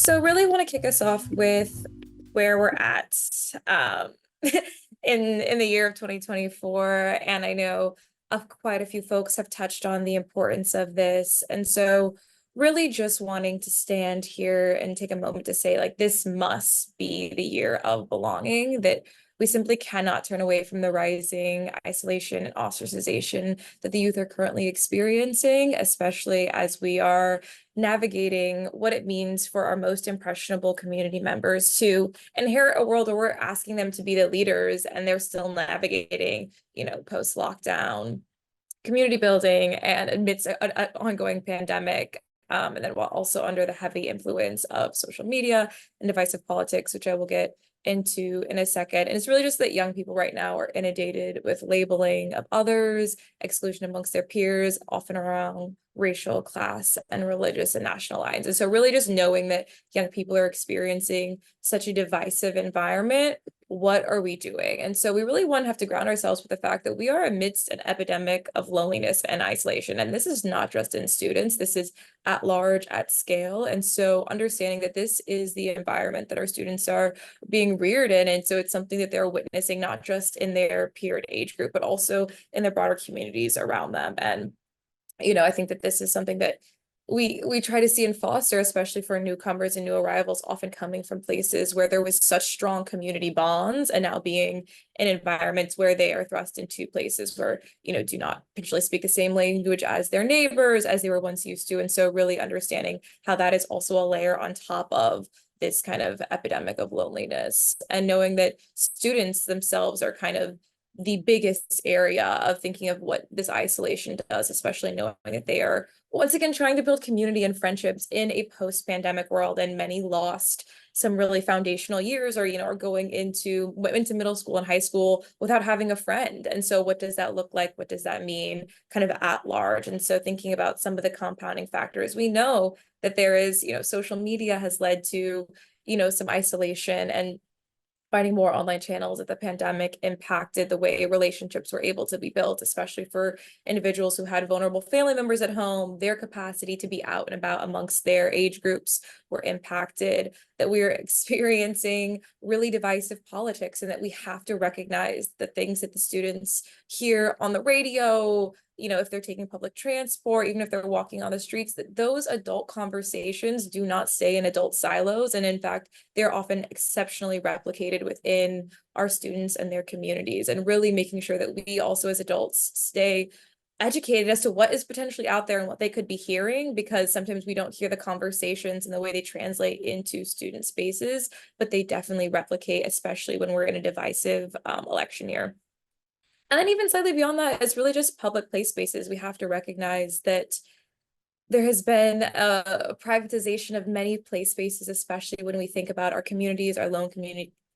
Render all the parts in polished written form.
So really want to kick us off with where we're at um, in the year of 2024. And I know quite a few folks have touched on the importance of this. And so really just wanting to stand here and take a moment to say, like, this must be the year of belonging, that we simply cannot turn away from the rising isolation and ostracization that the youth are currently experiencing, especially as we are navigating what it means for our most impressionable community members to inherit a world where we're asking them to be the leaders and they're still navigating, post-lockdown community building and amidst an ongoing pandemic. And then while also under the heavy influence of social media and divisive politics, which I will get into in a second. And it's really just that young people right now are inundated with labeling of others, exclusion amongst their peers, often around racial, class, and religious and national lines. And so really just knowing that young people are experiencing such a divisive environment, what are we doing? And so we really want to have to ground ourselves with the fact that we are amidst an epidemic of loneliness and isolation. And this is not just in students, this is at large, at scale. And so understanding that this is the environment that our students are being reared in. And so it's something that they're witnessing, not just in their peer age group, but also in the broader communities around them. And I think that this is something that we try to see and foster, especially for newcomers and new arrivals, often coming from places where there was such strong community bonds, and now being in environments where they are thrust into places where, do not potentially speak the same language as their neighbors, as they were once used to. And so really understanding how that is also a layer on top of this kind of epidemic of loneliness, and knowing that students themselves are kind of the biggest area of thinking of what this isolation does, especially knowing that they are once again trying to build community and friendships in a post-pandemic world, and many lost some really foundational years, or are going into middle school and high school without having a friend. And so what does that look like? What does that mean kind of at large? And so thinking about some of the compounding factors, we know that there is, social media has led to, some isolation, and finding more online channels, that the pandemic impacted the way relationships were able to be built, especially for individuals who had vulnerable family members at home. Their capacity to be out and about amongst their age groups were impacted, that we are experiencing really divisive politics, and that we have to recognize the things that the students hear on the radio, if they're taking public transport, even if they're walking on the streets, that those adult conversations do not stay in adult silos. And in fact, they're often exceptionally replicated within our students and their communities, and really making sure that we also as adults stay educated as to what is potentially out there and what they could be hearing, because sometimes we don't hear the conversations and the way they translate into student spaces, but they definitely replicate, especially when we're in a divisive election year. And then even slightly beyond that, it's really just public play spaces. We have to recognize that there has been a privatization of many play spaces, especially when we think about our communities, our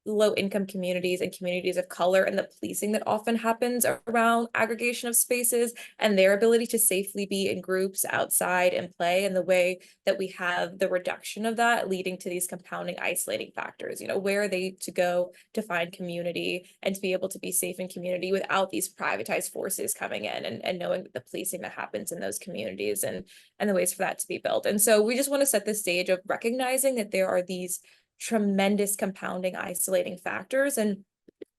low income communities and communities of color, and the policing that often happens around aggregation of spaces and their ability to safely be in groups outside and play, and the way that we have the reduction of that leading to these compounding isolating factors. Where are they to go to find community and to be able to be safe in community without these privatized forces coming in, and knowing the policing that happens in those communities, and the ways for that to be built. And so we just want to set the stage of recognizing that there are these tremendous compounding isolating factors, and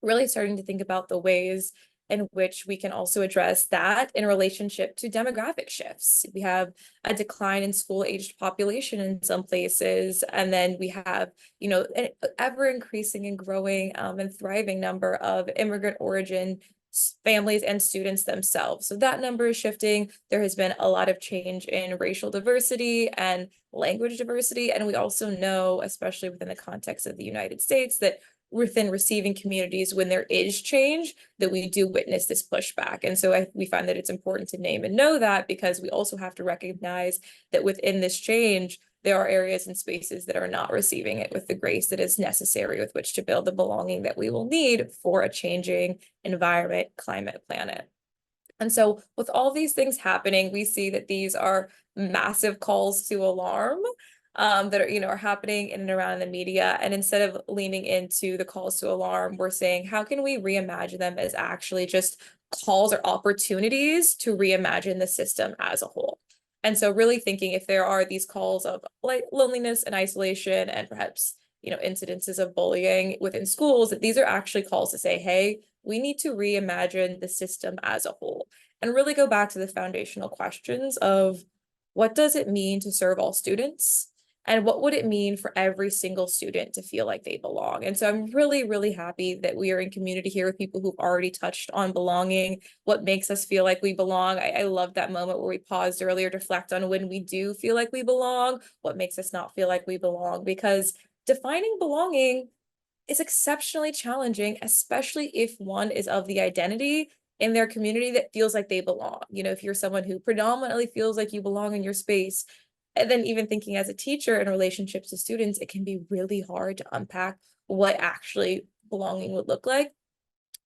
really starting to think about the ways in which we can also address that in relationship to demographic shifts. We have a decline in school-aged population in some places, and then we have, an ever increasing and growing and thriving number of immigrant origin families and students themselves. So that number is shifting. There has been a lot of change in racial diversity and language diversity. And we also know, especially within the context of the United States, that within receiving communities, when there is change, that we do witness this pushback. And so we find that it's important to name and know that, because we also have to recognize that within this change, there are areas and spaces that are not receiving it with the grace that is necessary with which to build the belonging that we will need for a changing environment, climate, planet. And so with all these things happening, we see that these are massive calls to alarm that are happening in and around the media. And instead of leaning into the calls to alarm, we're saying, how can we reimagine them as actually just calls or opportunities to reimagine the system as a whole? And so really thinking if there are these calls of like loneliness and isolation and perhaps, incidences of bullying within schools, that these are actually calls to say, hey, we need to reimagine the system as a whole and really go back to the foundational questions of what does it mean to serve all students? And what would it mean for every single student to feel like they belong? And so I'm really, really happy that we are in community here with people who've already touched on belonging, what makes us feel like we belong. I love that moment where we paused earlier to reflect on when we do feel like we belong, what makes us not feel like we belong, because defining belonging is exceptionally challenging, especially if one is of the identity in their community that feels like they belong. If you're someone who predominantly feels like you belong in your space, and then even thinking as a teacher in relationships to students, it can be really hard to unpack what actually belonging would look like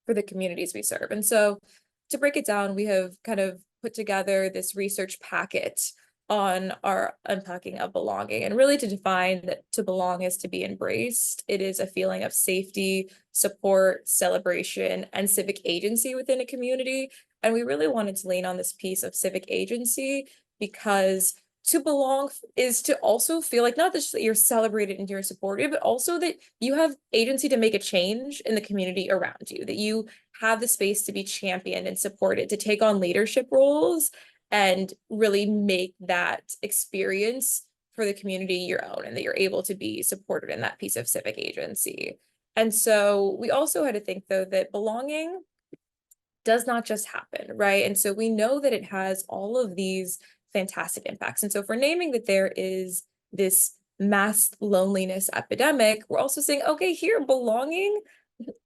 for the communities we serve. And so to break it down, we have kind of put together this research packet on our unpacking of belonging, and really to define that to belong is to be embraced. It is a feeling of safety, support, celebration, and civic agency within a community. And we really wanted to lean on this piece of civic agency because to belong is to also feel like not just that you're celebrated and you're supported, but also that you have agency to make a change in the community around you, that you have the space to be championed and supported, to take on leadership roles and really make that experience for the community your own, and that you're able to be supported in that piece of civic agency. And so we also had to think, though, that belonging does not just happen, right? And so we know that it has all of these fantastic impacts. And so if we're naming that there is this mass loneliness epidemic, we're also saying, okay, here, belonging,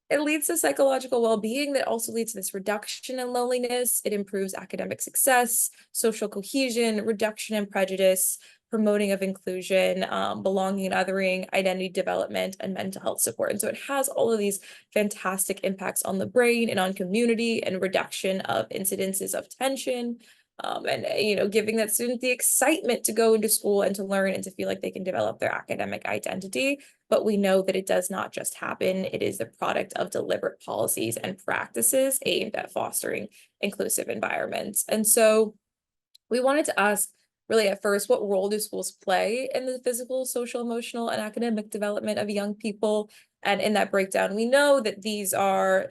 it leads to psychological well-being that also leads to this reduction in loneliness. It improves academic success, social cohesion, reduction in prejudice, promoting of inclusion, belonging and othering, identity development, and mental health support. And so it has all of these fantastic impacts on the brain and on community, and reduction of incidences of tension, and giving that student the excitement to go into school and to learn and to feel like they can develop their academic identity. But we know that it does not just happen. It is the product of deliberate policies and practices aimed at fostering inclusive environments. And so we wanted to ask, really at first, what role do schools play in the physical, social, emotional, and academic development of young people? And in that breakdown, we know that these are,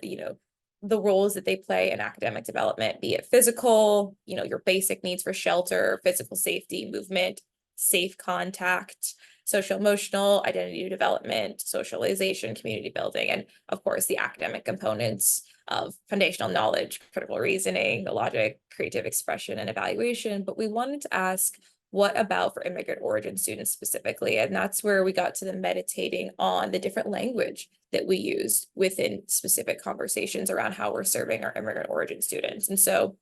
the roles that they play in academic development, be it physical, your basic needs for shelter, physical safety, movement, safe contact, social emotional, identity development, socialization, community building, and of course the academic components of foundational knowledge, critical reasoning, logic, creative expression, and evaluation. But we wanted to ask, what about for immigrant origin students specifically? And that's where we got to the meditating on the different language that we use within specific conversations around how we're serving our immigrant origin students. And so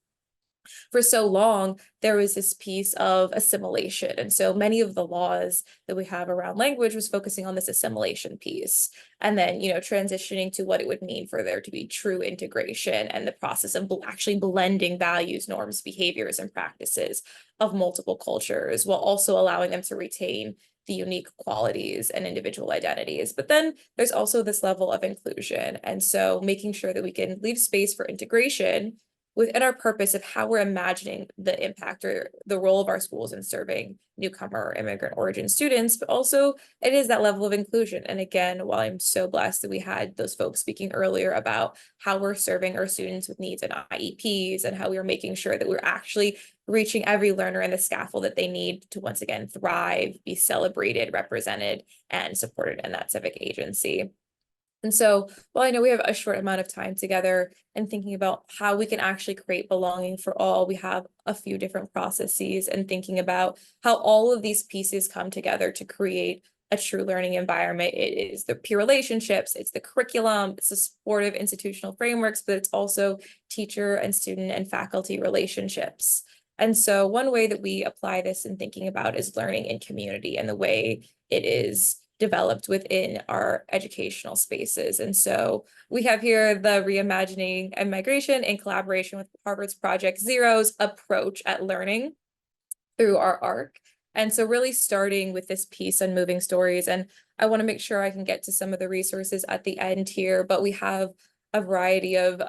for so long, there was this piece of assimilation. And so many of the laws that we have around language was focusing on this assimilation piece. And then, transitioning to what it would mean for there to be true integration and the process of actually blending values, norms, behaviors, and practices of multiple cultures, while also allowing them to retain the unique qualities and individual identities. But then there's also this level of inclusion. And so making sure that we can leave space for integration within our purpose of how we're imagining the impact or the role of our schools in serving newcomer or immigrant origin students, but also it is that level of inclusion. And again, while I'm so blessed that we had those folks speaking earlier about how we're serving our students with needs and IEPs, and how we are making sure that we're actually reaching every learner in the scaffold that they need to once again thrive, be celebrated, represented, and supported in that civic agency. And so while I know we have a short amount of time together and thinking about how we can actually create belonging for all, we have a few different processes, and thinking about how all of these pieces come together to create a true learning environment. It is the peer relationships, it's the curriculum, it's the supportive institutional frameworks, but it's also teacher and student and faculty relationships. And so one way that we apply this in thinking about is learning in community and the way it is developed within our educational spaces. And so we have here the Reimagining and Migration in collaboration with Harvard's Project Zero's approach at learning through our arc. And so really starting with this piece on moving stories, and I want to make sure I can get to some of the resources at the end here, but we have a variety of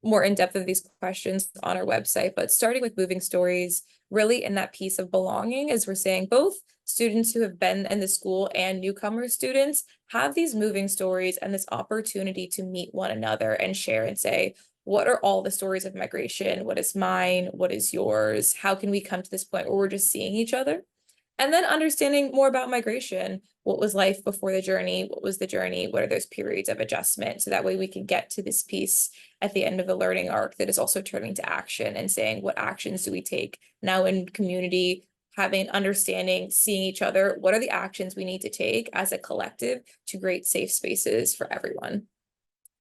more in-depth of these questions on our website, but starting with moving stories, really in that piece of belonging, as we're saying, both students who have been in the school and newcomer students have these moving stories and this opportunity to meet one another and share and say, what are all the stories of migration? What is mine? What is yours? How can we come to this point where we're just seeing each other? And then understanding more about migration. What was life before the journey? What was the journey? What are those periods of adjustment? So that way we can get to this piece at the end of the learning arc that is also turning to action and saying, what actions do we take now in community, having understanding, seeing each other? What are the actions we need to take as a collective to create safe spaces for everyone?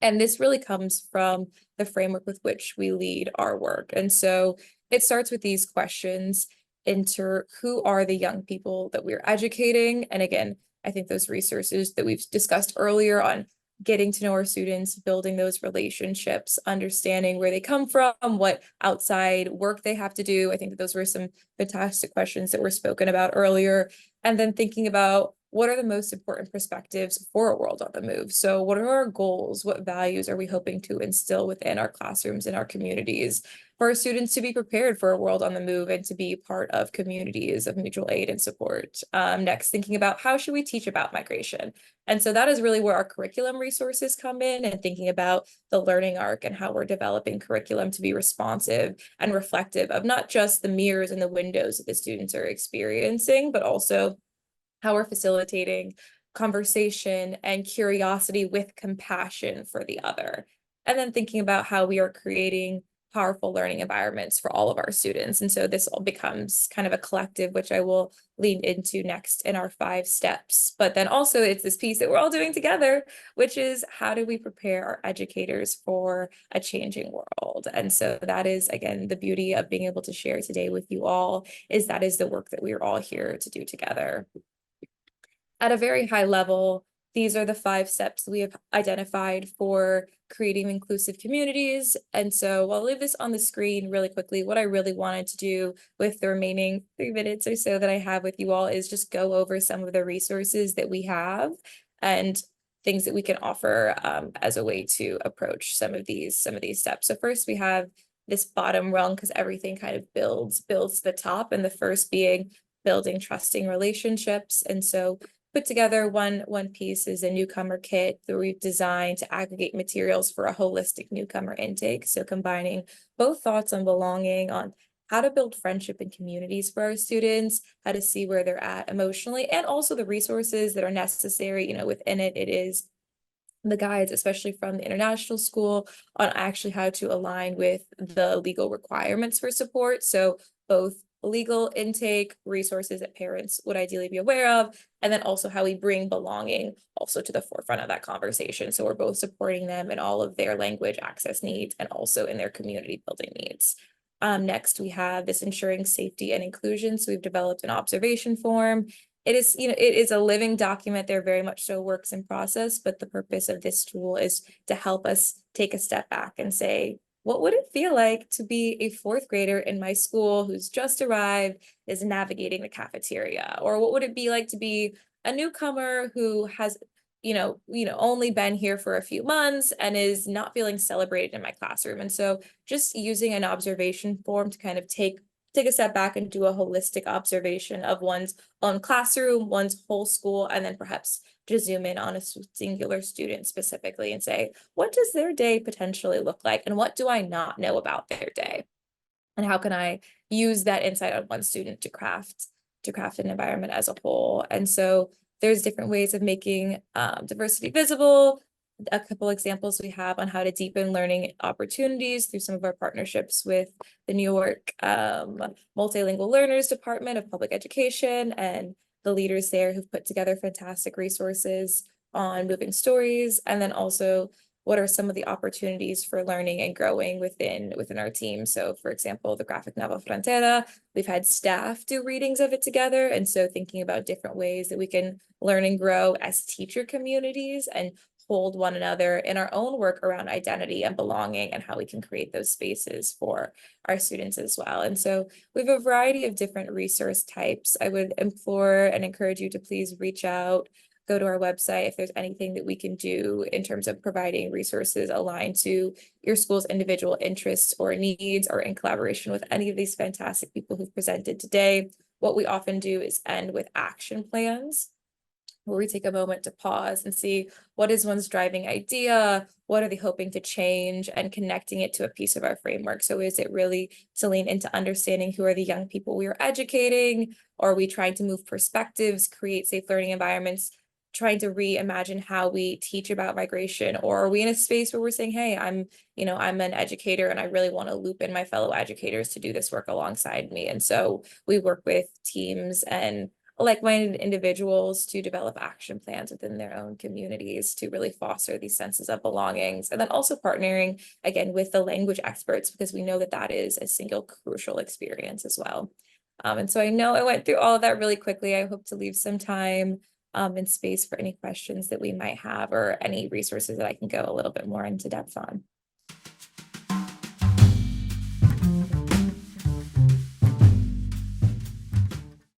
And this really comes from the framework with which we lead our work. And so it starts with these questions into who are the young people that we're educating? And again, I think those resources that we've discussed earlier on getting to know our students, building those relationships, understanding where they come from, what outside work they have to do. I think that those were some fantastic questions that were spoken about earlier. And then thinking about what are the most important perspectives for a world on the move? So what are our goals? What values are we hoping to instill within our classrooms and our communities for our students to be prepared for a world on the move and to be part of communities of mutual aid and support? Next, thinking about how should we teach about migration? And so that is really where our curriculum resources come in, and thinking about the learning arc and how we're developing curriculum to be responsive and reflective of not just the mirrors and the windows that the students are experiencing, but also how we're facilitating conversation and curiosity with compassion for the other. And then thinking about how we are creating powerful learning environments for all of our students. And so this all becomes kind of a collective, which I will lean into next in our 5 steps. But then also it's this piece that we're all doing together, which is how do we prepare our educators for a changing world? And so that is, again, the beauty of being able to share today with you all, is that is the work that we're all here to do together. At a very high level, these are the 5 steps we have identified for creating inclusive communities. And so I'll leave this on the screen really quickly. What I really wanted to do with the remaining 3 minutes or so that I have with you all is just go over some of the resources that we have and things that we can offer as a way to approach some of these steps. So first we have this bottom rung, because everything kind of builds to the top, and the first being building trusting relationships. And so put together one piece is a newcomer kit that we've designed to aggregate materials for a holistic newcomer intake. So combining both thoughts on belonging, on how to build friendship and communities for our students, how to see where they're at emotionally, and also the resources that are necessary. Within it is the guides, especially from the international school, on actually how to align with the legal requirements for support. So both legal intake resources that parents would ideally be aware of, and then also how we bring belonging also to the forefront of that conversation. So we're both supporting them in all of their language access needs and also in their community building needs. Next, we have this ensuring safety and inclusion. So we've developed an observation form. It is a living document. They're very much so works in process, but the purpose of this tool is to help us take a step back and say, what would it feel like to be a 4th grader in my school who's just arrived, is navigating the cafeteria? Or what would it be like to be a newcomer who has, only been here for a few months and is not feeling celebrated in my classroom? And so just using an observation form to kind of take a step back and do a holistic observation of one's own classroom, one's whole school, and then perhaps just zoom in on a singular student specifically and say, what does their day potentially look like? And what do I not know about their day? And how can I use that insight on one student to craft an environment as a whole? And so there's different ways of making diversity visible. A couple examples we have on how to deepen learning opportunities through some of our partnerships with the New York Multilingual Learners Department of Public Education, and the leaders there who've put together fantastic resources on moving stories. And then also, what are some of the opportunities for learning and growing within our team? So for example, the graphic novel Frontera, we've had staff do readings of it together. And so thinking about different ways that we can learn and grow as teacher communities and hold one another in our own work around identity and belonging, and how we can create those spaces for our students as well. And so we have a variety of different resource types. I would implore and encourage you to please reach out go to our website if there's anything that we can do in terms of providing resources aligned to your school's individual interests or needs, or in collaboration with any of these fantastic people who've presented today. What we often do is end with action plans, where we take a moment to pause and see what is one's driving idea, what are they hoping to change, and connecting it to a piece of our framework. So is it really to lean into understanding who are the young people we are educating? Or are we trying to move perspectives, create safe learning environments, trying to reimagine how we teach about migration? Or are we in a space where we're saying, hey, I'm an educator and I really want to loop in my fellow educators to do this work alongside me. And so we work with teams and like-minded individuals to develop action plans within their own communities to really foster these senses of belongings. And then also partnering again with the language experts, because we know that that is a single crucial experience as well. And so I know I went through all of that really quickly. I hope to leave some time and space for any questions that we might have, or any resources that I can go a little bit more into depth on.